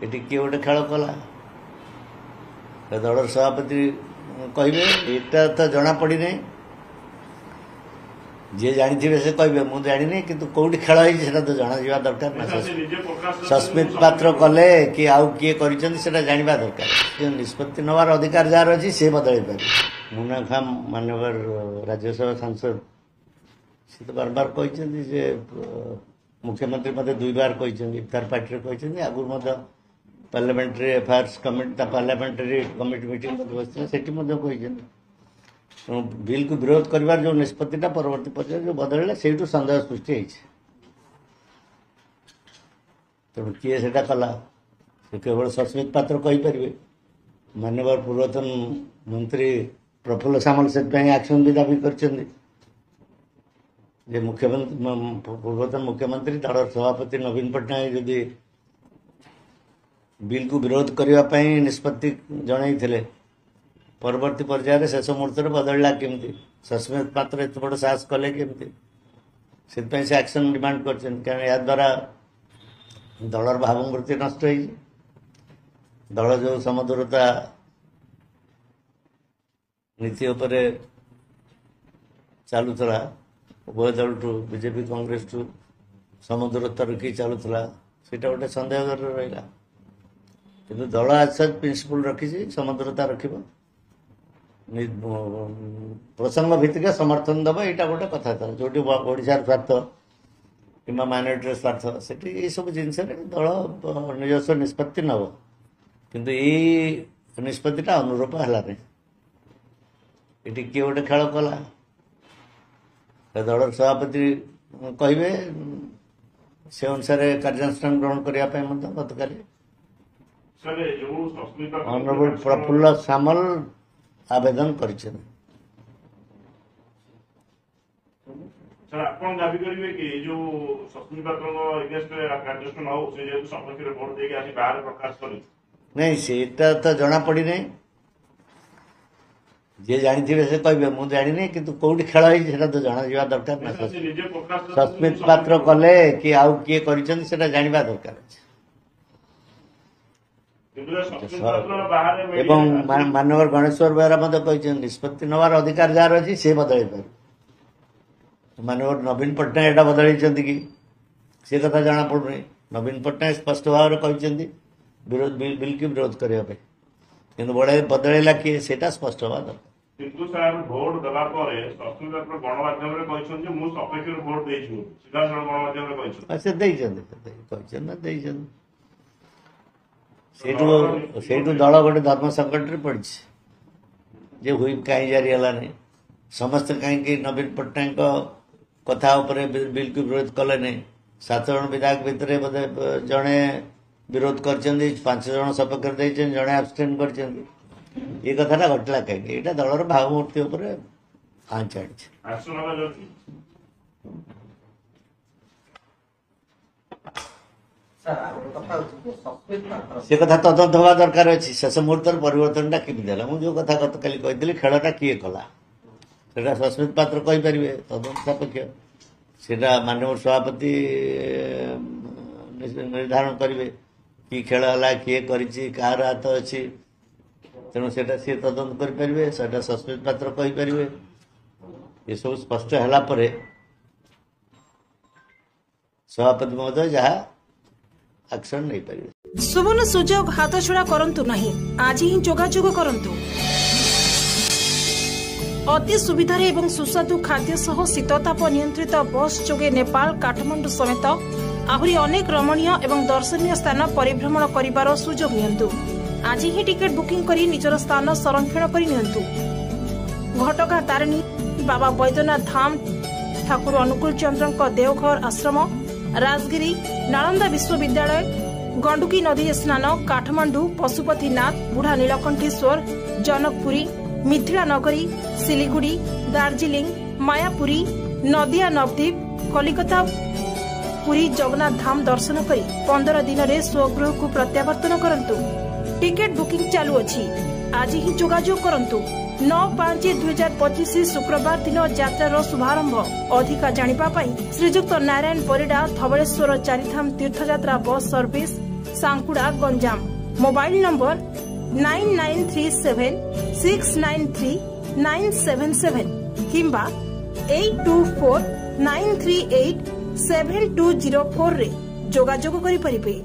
ये किए गोटे खेल कला दल सभापति कहे यहाँ तो जना पड़ी नहीं जी जानी से कहे मुझे जानी कि कौटी खेल है तो जना जा दरकार ना सस्मित पात्र कले कि आउ किए कर जानवा दरकार निष्पत्ति नवार अधिकार जार अच्छी सी बदल पारे मुन्ना खां मानवर राज्यसभा सांसद सी तो बार बार कहते मुख्यमंत्री मत 2 बार कहते इफ्तार पार्टी कहते आगुरी parliamentary affairs committee parliamentary committee meeting बसते से बिल को विरोध कर जो निष्पत्तिटा परवर्ती पर्याय जो बदलला से सन्देह सृष्टि तेणु किए से कला से केवल सस्मित पात्र कहीपर मानवर पूर्वतन मंत्री प्रफुल्ल सामल से एक्शन भी दाबी कर मुख्यमंत्री पूर्वतन मुख्यमंत्री दल सभापति नवीन पट्टनायक जदि बिल को विरोध करने निष्पत्ति जन परवर्ती पर्यायर शेष मुहूर्त बदलला केमती सस्मित पात्र एत बड़ साहस कले केमती से एक्शन डिमांड कर या द्वारा दलर भावमूर्ति नष्ट हो दल जो समदूरता नीति उपर चलुला उभय दल टू बीजेपी कांग्रेस टू समदूरता रखी चलुला सीटा गोटे सन्देह रहा कि दल आज प्रिंसिपल रखी समदूरता रखिब प्रसंग भित्तिक समर्थन दब यहाँ गोटे कथा था जो ओडार स्वार्थ कि माइनोरिटी स्वार्थ से सब जिन दल निजस्व निष्पत्ति नब किंतु ये निष्पत्तिटा अनुरूप है ये किए गोटे खेल कला दल सभापति कहे से अनुसार कार्यानुष्ठान ग्रहण करने गतकाली ऑनरेबल प्रफुल्ल सामल आवेदन कर नहीं सेटा तो जना पड़ी नहीं जी जानी से कहे मुझे जानी कि कौटी खेल है तो जना जा दरकार ना सस्मित पात्र कले कि आउ किए कर जानवा दरकार एवं मानवर गणेश्वर बेहरा कहते निष्पत्ति नवार अधिकार जार अच्छी सी बदल पारे मानवर नवीन पट्टनायक एटा बदल कि सी कथा जना पड़ूनी नवीन पट्टनायक स्पष्ट भाव कहते विरोध बिल की विरोध करने कि बड़े बदलैला किए से स्पष्ट हवा दरकार किंतु सर भोट दला परे सस्मित गणमाध्यम रे कहछन जे मु सपेक्ष भोट देइछु सीधा सर गणमाध्यम रे कहछन अच्छा कहछन ना देइछन सेठू दल गोटे धर्म संकट पड़ी जे हुई कहीं जारी है नहीं समस्त कहीं नवीन पट्टनायक कथा उपरे बिल को विरोध कले नहीं 7 जन विधायक भितर बोधे जड़े विरोध कर 5 जन सपक्ष दे जड़े आबस्टेन कर ये कथा घटला कहीं यहाँ दलर भावमूर्ति आँच आनी से कथा तदंत हवा दरकार अच्छी शेष मुहूर्त परिवर्तनटा केमी मुझे कथा गतकाली कही खेलटा किए कला से सस्मित पात्र कहीपर तदंत सापेक्ष से माननीय सभापति निर्धारण करेंगे कि खेल है किए कर हाथ अच्छी तेणु से सी तदंत करेंगे से सस्मित पात्र कहीपर ये सब स्पष्ट है सभापति महोदय जहाँ एक्शन नहीं पारे सुवर्ण सुजोग हाथ छड़ा करंतु नहीं आज ही जोगाजोग करंतु अति सुविधा एवं सुस्वादु खाद्य सह शीतताप नियंत्रित बस जोगे नेपाल काठमांडू समेत आहुरी अनेक रमणीय एवं दर्शनीय स्थान परिभ्रमण करिबार सुजोग नियंतु आज ही टिकेट बुकिंग करी निजर स्थान संरक्षण करि नियंतु घटगां तारिणी बाबा बैद्यनाथ धाम ठाकुर अनुकूल चंद्रଙ୍କ देवघर आश्रम राजगिरी नालंदा विश्वविद्यालय गंडुकी नदी स्नान काठमांडू पशुपतिनाथ बुढ़ा नीलकंठेश्वर जनकपुरी मिथिला नगरी सिलीगुड़ी दार्जिलिंग मायापुरी नदिया नवद्वीप कलिकता पुरी जगन्नाथ धाम दर्शन करी 15 दिन रे स्वगृह को प्रत्यावर्तन करंतु टिकेट बुकिंग चालू अछि आज ही जोगाजोग करंतु 9/5/2025 शुक्रवार दिन यात्रार शुभारंभ अधिका जानिबा पई श्रीजुक्त नारायण परिडा धवलेश्वर चारिधाम तीर्थयात्रा bus service Sankuda Ganjam. Mobile number 9937693977 किंबा 8249387204 रे जोगाजोग करि परिबे।